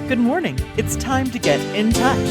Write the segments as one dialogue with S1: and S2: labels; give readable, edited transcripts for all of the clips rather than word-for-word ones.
S1: Good morning. It's time to get in touch.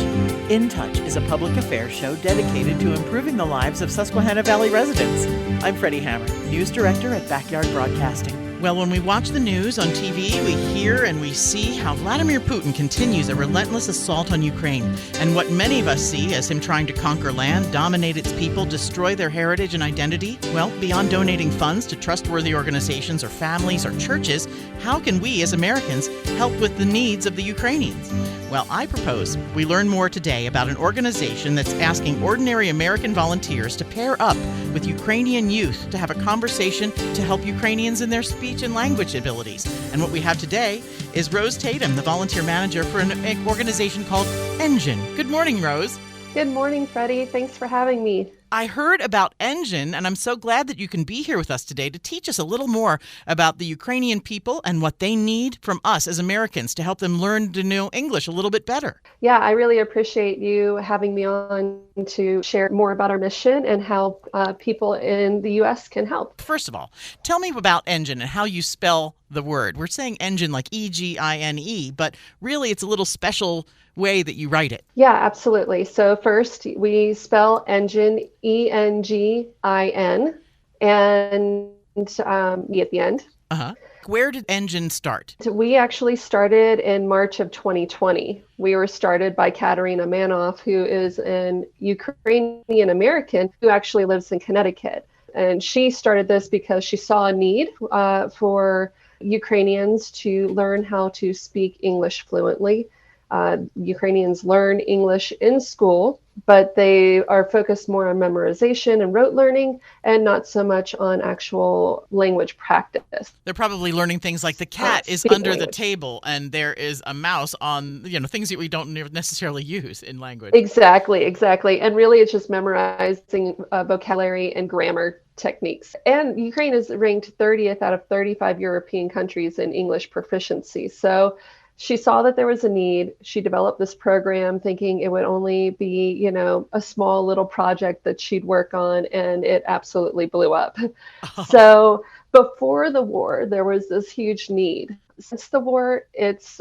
S1: In Touch is a public affairs show dedicated to improving the lives of Susquehanna Valley residents. I'm Freddi Hammer, News Director at Backyard Broadcasting.
S2: Well, when we watch the news on TV, we hear and we see how Vladimir Putin continues a relentless assault on Ukraine. And what many of us see as him trying to conquer land, dominate its people, destroy their heritage and identity, well, beyond donating funds to trustworthy organizations or families or churches, how can we as Americans help with the needs of the Ukrainians? Well, I propose we learn more today about an organization that's asking ordinary American volunteers to pair up with Ukrainian youth to have a conversation to help Ukrainians in their speech and language abilities. And what we have today is Rose Tatum, the volunteer manager for an organization called ENGin. Good morning, Rose.
S3: Good morning, Freddi. Thanks for having me.
S2: I heard about ENGin, and I'm so glad that you can be here with us today to teach us a little more about the Ukrainian people and what they need from us as Americans to help them learn to know English a little bit better.
S3: Yeah, I really appreciate you having me on to share more about our mission and how people in the U.S. can help.
S2: First of all, tell me about ENGin and how you spell the word. We're saying ENGin like E-G-I-N-E, but really it's a little special way that you write it.
S3: Yeah, absolutely. So first, we spell ENGin, E-N-G-I-N, and E at the end.
S2: Uh-huh. Where did ENGin start?
S3: We actually started in March of 2020. We were started by Katerina Manoff, who is an Ukrainian American who actually lives in Connecticut. And she started this because she saw a need for Ukrainians to learn how to speak English fluently. Ukrainians learn English in school, but they are focused more on memorization and rote learning and not so much on actual language practice.
S2: They're probably learning things like the cat is under the table and there is a mouse on, things that we don't necessarily use in language.
S3: Exactly. And really it's just memorizing vocabulary and grammar techniques. And Ukraine is ranked 30th out of 35 European countries in English proficiency. So she saw that there was a need. She developed this program thinking it would only be, a small little project that she'd work on, and it absolutely blew up. Oh. So before the war, there was this huge need. Since the war,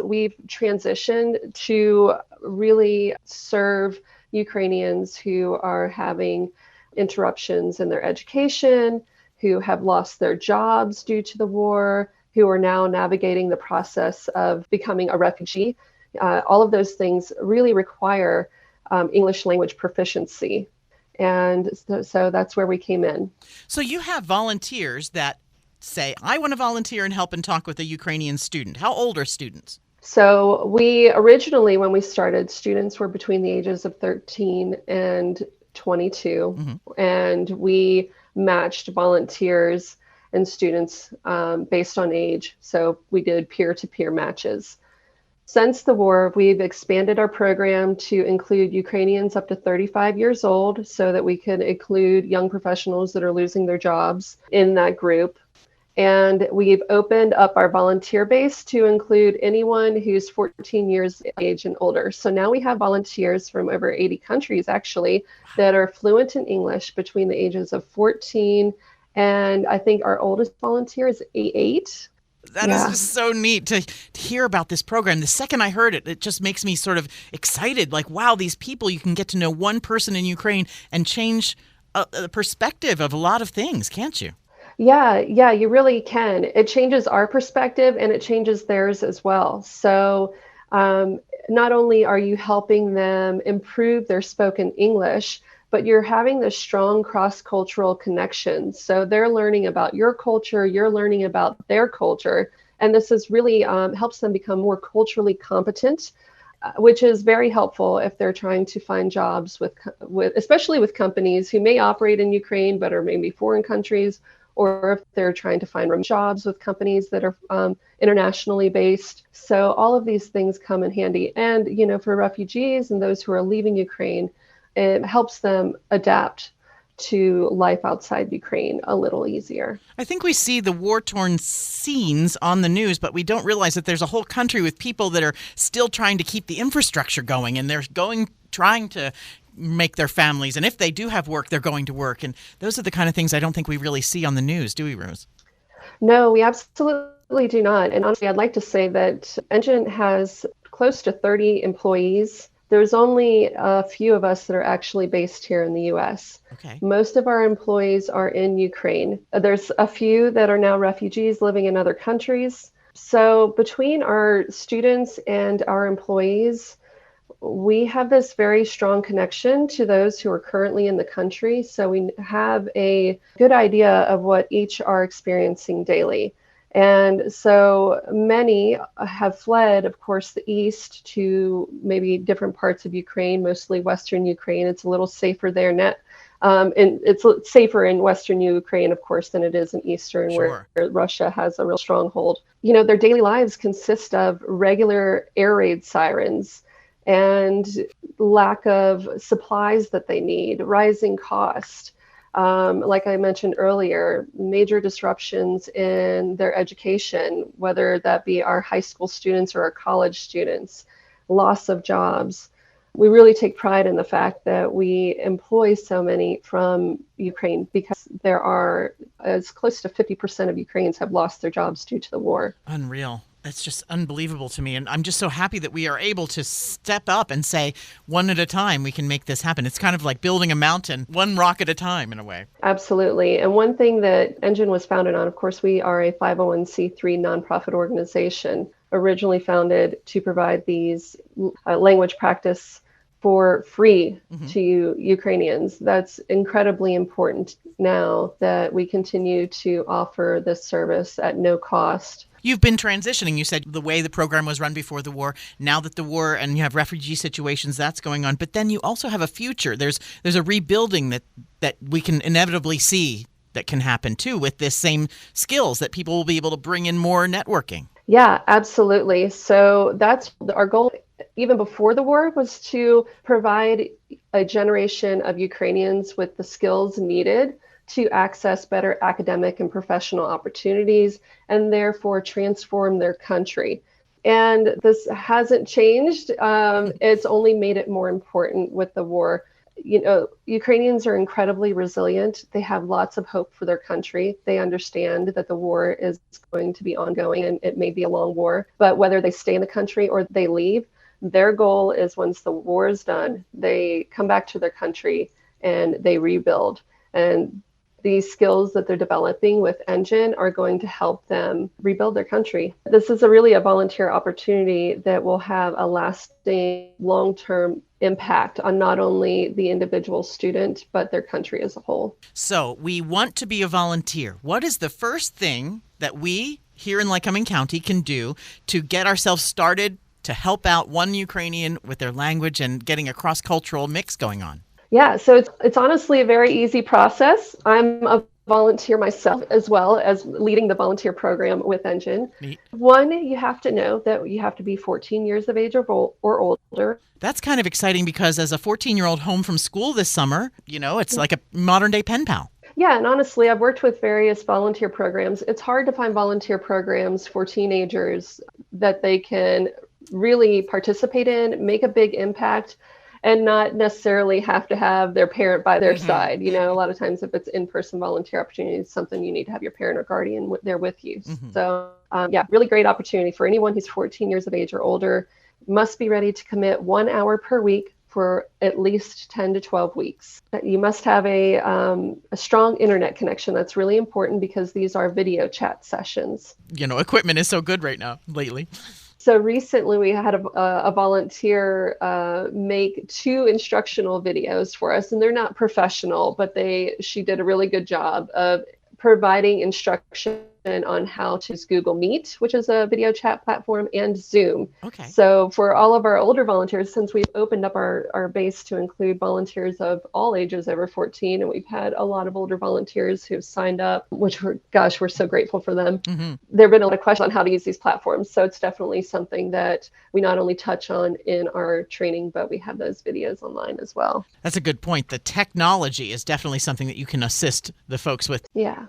S3: we've transitioned to really serve Ukrainians who are having interruptions in their education, who have lost their jobs due to the war, who are now navigating the process of becoming a refugee. All of those things really require English language proficiency. And so that's where we came in.
S2: So you have volunteers that say, I want to volunteer and help and talk with a Ukrainian student. How old are students?
S3: So we originally, when we started, students were between the ages of 13 and 22. Mm-hmm. And we matched volunteers and students based on age. So we did peer-to-peer matches. Since the war, we've expanded our program to include Ukrainians up to 35 years old so that we can include young professionals that are losing their jobs in that group. And we've opened up our volunteer base to include anyone who's 14 years of age and older. So now we have volunteers from over 80 countries, actually, that are fluent in English between the ages of 14 and I think our oldest volunteer is 8.
S2: That is just so neat to hear about this program. The second I heard it, it just makes me sort of excited. Like, wow, these people, you can get to know one person in Ukraine and change the perspective of a lot of things, can't you?
S3: Yeah, you really can. It changes our perspective and it changes theirs as well. So not only are you helping them improve their spoken English, but you're having this strong cross-cultural connection. So they're learning about your culture, you're learning about their culture, and this is really helps them become more culturally competent, which is very helpful if they're trying to find jobs with especially with companies who may operate in Ukraine but are maybe foreign countries, or if they're trying to find remote jobs with companies that are internationally based. So all of these things come in handy. And, for refugees and those who are leaving Ukraine, it helps them adapt to life outside Ukraine a little easier.
S2: I think we see the war-torn scenes on the news, but we don't realize that there's a whole country with people that are still trying to keep the infrastructure going, and they're trying to make their families. And if they do have work, they're going to work. And those are the kind of things I don't think we really see on the news, do we, Rose?
S3: No, we absolutely do not. And honestly, I'd like to say that ENGin has close to 30 employees. There's only a few of us that are actually based here in the US.
S2: Okay.
S3: Most of our employees are in Ukraine. There's a few that are now refugees living in other countries. So between our students and our employees, we have this very strong connection to those who are currently in the country. So we have a good idea of what each are experiencing daily. And so many have fled, of course, the east to maybe different parts of Ukraine, mostly Western Ukraine. It's a little safer there now. And it's safer in Western Ukraine, of course, than it is in Eastern,
S2: Sure.
S3: where Russia has a real stronghold. You know, their daily lives consist of regular air raid sirens and lack of supplies that they need, rising cost. Like I mentioned earlier, major disruptions in their education, whether that be our high school students or our college students, loss of jobs. We really take pride in the fact that we employ so many from Ukraine, because there are as close to 50% of Ukrainians have lost their jobs due to the war.
S2: Unreal. That's just unbelievable to me. And I'm just so happy that we are able to step up and say, one at a time, we can make this happen. It's kind of like building a mountain, one rock at a time, in a way.
S3: Absolutely. And one thing that ENGin was founded on, of course, we are a 501c3 nonprofit organization, originally founded to provide these language practice for free to Ukrainians. That's incredibly important now that we continue to offer this service at no cost.
S2: You've been transitioning. You said the way the program was run before the war. Now that the war and you have refugee situations, that's going on. But then you also have a future. There's a rebuilding that we can inevitably see that can happen too, with this same skills that people will be able to bring in more networking.
S3: Yeah, absolutely. So that's our goal. Even before the war, was to provide a generation of Ukrainians with the skills needed to access better academic and professional opportunities, and therefore transform their country. And this hasn't changed. It's only made it more important with the war. You know, Ukrainians are incredibly resilient. They have lots of hope for their country. They understand that the war is going to be ongoing, and it may be a long war, but whether they stay in the country or they leave, their goal is, once the war is done, they come back to their country and they rebuild. And these skills that they're developing with ENGin are going to help them rebuild their country. This is really a volunteer opportunity that will have a lasting, long-term impact on not only the individual student, but their country as a whole.
S2: So we want to be a volunteer. What is the first thing that we here in Lycoming County can do to get ourselves started to help out one Ukrainian with their language and getting a cross-cultural mix going on?
S3: Yeah, so it's honestly a very easy process. I'm a volunteer myself, as well as leading the volunteer program with ENGin.
S2: Neat.
S3: One, you have to know that you have to be 14 years of age or older.
S2: That's kind of exciting, because as a 14-year-old home from school this summer, it's like a modern-day pen pal.
S3: Yeah, and honestly, I've worked with various volunteer programs. It's hard to find volunteer programs for teenagers that they can really participate in, make a big impact, and not necessarily have to have their parent by their side. You know, a lot of times if it's in-person volunteer opportunity, it's something you need to have your parent or guardian there with you. So yeah, really great opportunity for anyone who's 14 years of age or older. Must be ready to commit 1 hour per week for at least 10 to 12 weeks. You must have a strong internet connection. That's really important, because these are video chat sessions.
S2: Equipment is so good right now, lately.
S3: So recently we had a volunteer make 2 instructional videos for us, and they're not professional, but she did a really good job of providing instruction on how to use Google Meet, which is a video chat platform, and Zoom.
S2: Okay.
S3: So for all of our older volunteers, since we've opened up our base to include volunteers of all ages over 14, and we've had a lot of older volunteers who've signed up, which we're so grateful for them. There have been a lot of questions on how to use these platforms. So it's definitely something that we not only touch on in our training, but we have those videos online as well.
S2: That's a good point. The technology is definitely something that you can assist the folks with.
S3: Yeah.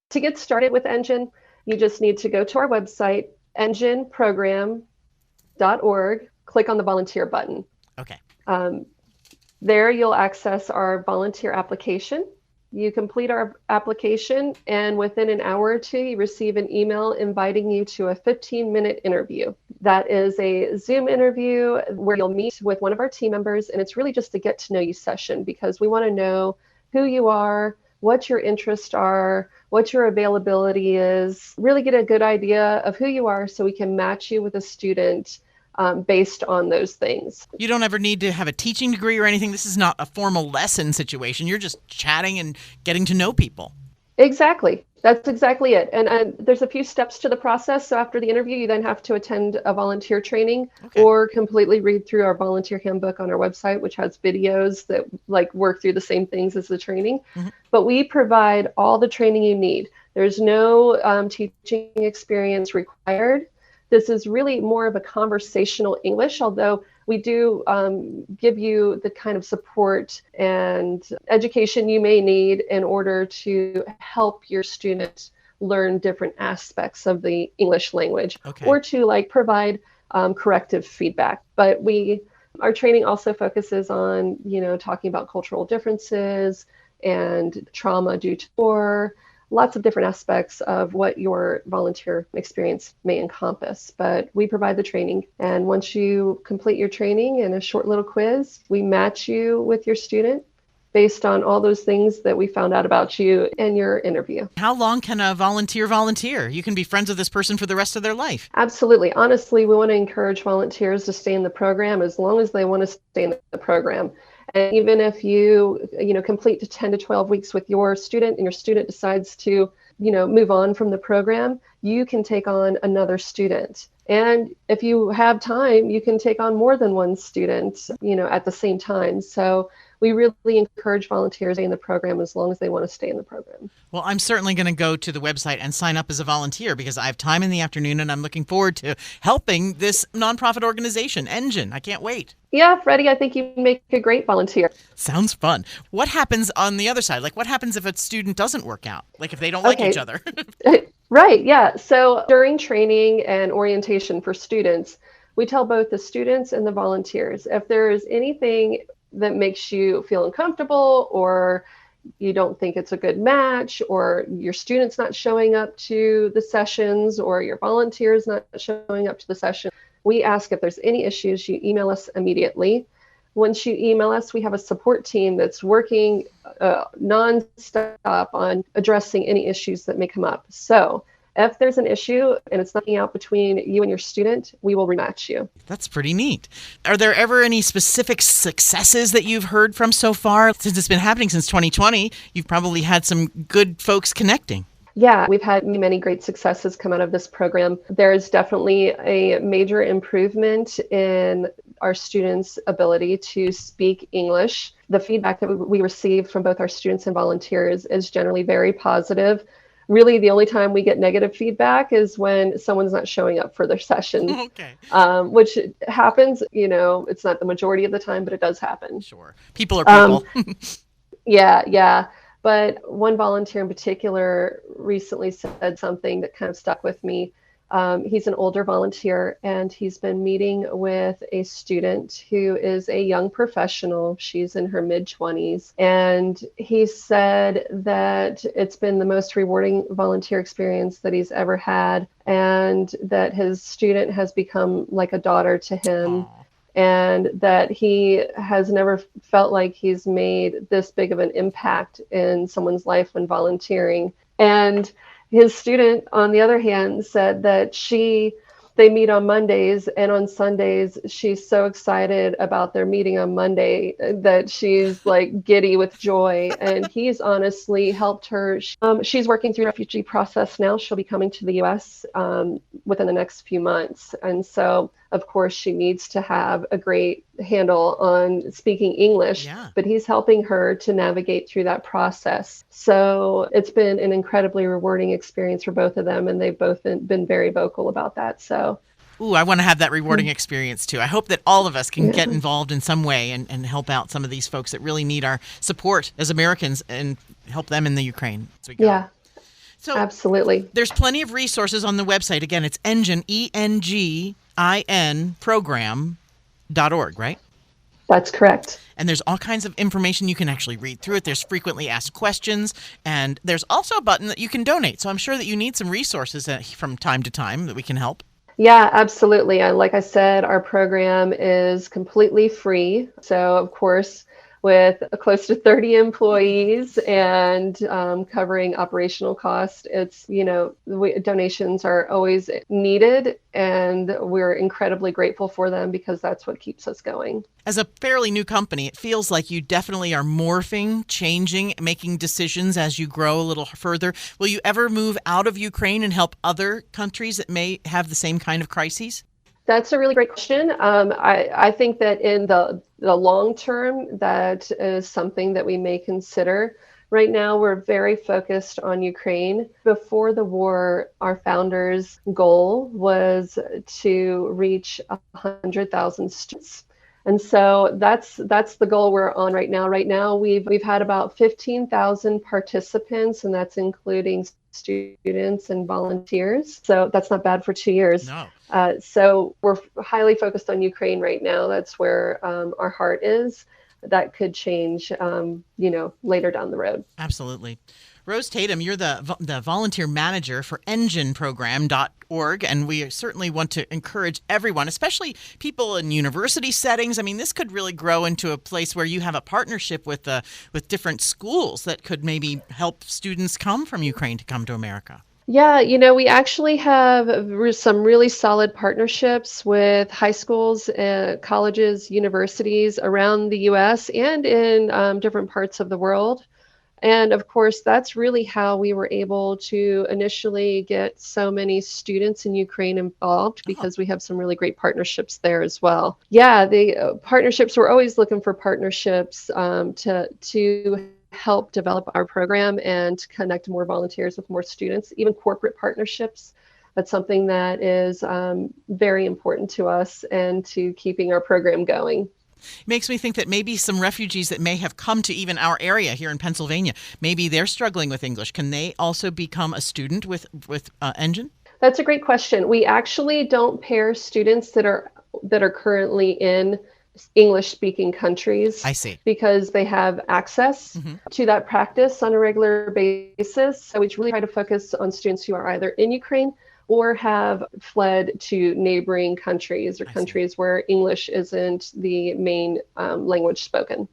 S3: To get started with ENGin, you just need to go to our website, enginprogram.org, click on the volunteer button.
S2: Okay.
S3: There you'll access our volunteer application. You complete our application, and within an hour or two, you receive an email inviting you to a 15-minute interview. That is a Zoom interview where you'll meet with one of our team members, and it's really just a get to know you session because we want to know who you are, what your interests are, what your availability is, really get a good idea of who you are so we can match you with a student based on those things.
S2: You don't ever need to have a teaching degree or anything. This is not a formal lesson situation. You're just chatting and getting to know people.
S3: Exactly. That's exactly it. And there's a few steps to the process. So after the interview, you then have to attend a volunteer training or completely read through our volunteer handbook on our website, which has videos that like work through the same things as the training. But we provide all the training you need. There's no teaching experience required. This is really more of a conversational English, although we do give you the kind of support and education you may need in order to help your students learn different aspects of the English language or to like provide corrective feedback. But our training also focuses on, talking about cultural differences and trauma due to war, lots of different aspects of what your volunteer experience may encompass. But we provide the training. And once you complete your training and a short little quiz, we match you with your student based on all those things that we found out about you in your interview.
S2: How long can a volunteer? You can be friends with this person for the rest of their life.
S3: Absolutely. Honestly, we want to encourage volunteers to stay in the program as long as they want to stay in the program. And even if you complete to 10 to 12 weeks with your student and your student decides to, move on from the program, you can take on another student. And if you have time, you can take on more than one student, at the same time. So we really encourage volunteers to stay in the program as long as they want to stay in the program. Well,
S2: I'm certainly going to go to the website and sign up as a volunteer because I have time in the afternoon and I'm looking forward to helping this nonprofit organization, ENGin. I can't wait.
S3: Yeah, Freddi, I think you make a great volunteer.
S2: Sounds fun. What happens on the other side? Like, what happens if a student doesn't work out? Like, if they don't like each other?
S3: Right, yeah. So during training and orientation for students, we tell both the students and the volunteers if there is anything that makes you feel uncomfortable or you don't think it's a good match or your student's not showing up to the sessions or your volunteer's not showing up to the session, we ask if there's any issues, you email us immediately. Once you email us, we have a support team that's working nonstop on addressing any issues that may come up. So if there's an issue and it's nothing out between you and your student, we will rematch you.
S2: That's pretty neat. Are there ever any specific successes that you've heard from so far? Since it's been happening since 2020, you've probably had some good folks connecting.
S3: Yeah, we've had many great successes come out of this program. There is definitely a major improvement in our students' ability to speak English. The feedback that we receive from both our students and volunteers is generally very positive. Really, the only time we get negative feedback is when someone's not showing up for their sessions, which happens, it's not the majority of the time, but it does happen.
S2: Sure. People are people.
S3: Yeah. But one volunteer in particular recently said something that kind of stuck with me. He's an older volunteer, and he's been meeting with a student who is a young professional. She's in her mid-20s. And he said that it's been the most rewarding volunteer experience that he's ever had, and that his student has become like a daughter to him. Aww. And that he has never felt like he's made this big of an impact in someone's life when volunteering. And his student, on the other hand, said that they meet on Mondays, and on Sundays, she's so excited about their meeting on Monday that she's like giddy with joy. And he's honestly helped her. She's working through the refugee process now. She'll be coming to the U.S. Within the next few months. And so, of course, she needs to have a great handle on speaking English, but he's helping her to navigate through that process. So it's been an incredibly rewarding experience for both of them, and they've both been very vocal about that. So,
S2: I want to have that rewarding experience too. I hope that all of us can get involved in some way and help out some of these folks that really need our support as Americans and help them in the Ukraine.
S3: Yeah.
S2: So
S3: absolutely.
S2: There's plenty of resources on the website. Again, it's ENGin, ENGin program.org, right?
S3: That's correct.
S2: And there's all kinds of information. You can actually read through it. There's frequently asked questions. And there's also a button that you can donate. So I'm sure that you need some resources from time to time that we can help.
S3: Yeah, absolutely. Like I said, our program is completely free. So, of course, with close to 30 employees and covering operational costs, it's, donations are always needed, and we're incredibly grateful for them because that's what keeps us going.
S2: As a fairly new company, it feels like you definitely are morphing, changing, making decisions as you grow a little further. Will you ever move out of Ukraine and help other countries that may have the same kind of crises?
S3: That's a really great question. I think that in the long term, that is something that we may consider. Right now, we're very focused on Ukraine. Before the war, our founders' goal was to reach 100,000 students. And so that's the goal we're on right now. Right now, we've had about 15,000 participants, and that's including students and volunteers. So that's not bad for 2 years.
S2: No.
S3: So we're highly focused on Ukraine right now. That's where our heart is. That could change, later down the road.
S2: Absolutely. Rose Tatum, you're the volunteer manager for ENGin and we certainly want to encourage everyone, especially people in university settings. I mean, this could really grow into a place where you have a partnership with different schools that could maybe help students come from Ukraine to come to America.
S3: Yeah, we actually have some really solid partnerships with high schools, colleges, universities around the U.S. and in different parts of the world. And of course, that's really how we were able to initially get so many students in Ukraine involved, because we have some really great partnerships there as well. Yeah, the partnerships, we're always looking for partnerships to help develop our program and connect more volunteers with more students, even corporate partnerships. That's something that is very important to us and to keeping our program going.
S2: It makes me think that maybe some refugees that may have come to even our area here in Pennsylvania, maybe they're struggling with English. Can they also become a student with ENGin?
S3: That's a great question. We actually don't pair students that are currently in English-speaking countries.
S2: I see.
S3: Because they have access to that practice on a regular basis. So we really try to focus on students who are either in Ukraine or have fled to neighboring countries or countries where English isn't the main language spoken.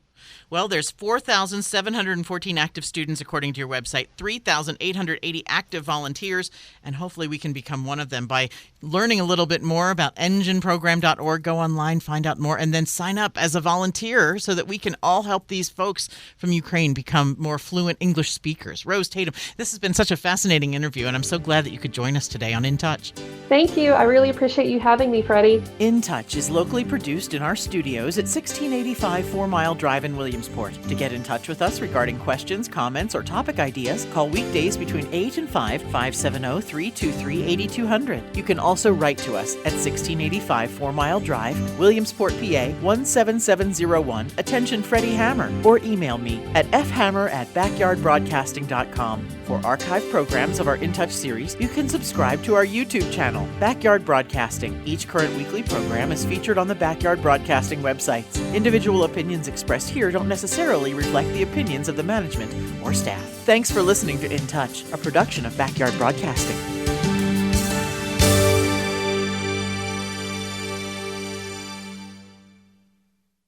S2: Well, there's 4,714 active students, according to your website, 3,880 active volunteers, and hopefully we can become one of them by learning a little bit more about enginprogram.org. Go online, find out more, and then sign up as a volunteer so that we can all help these folks from Ukraine become more fluent English speakers. Rose Tatum, this has been such a fascinating interview, and I'm so glad that you could join us today on In Touch.
S3: Thank you. I really appreciate you having me, Freddi.
S1: In Touch is locally produced in our studios at 1685 4 Mile Drive in Williamsport. To get in touch with us regarding questions, comments, or topic ideas, call weekdays between 8 and 5, 570-323-8200. You can also write to us at 1685 4 Mile Drive, Williamsport, PA 17701. Attention Freddi Hammer. Or email me at fhammer@backyardbroadcasting.com. For archive programs of our In Touch series, you can subscribe to our YouTube channel, Backyard Broadcasting. Each current weekly program is featured on the Backyard Broadcasting websites. Individual opinions expressed here don't necessarily reflect the opinions of the management or staff. Thanks for listening to In Touch, a production of Backyard Broadcasting.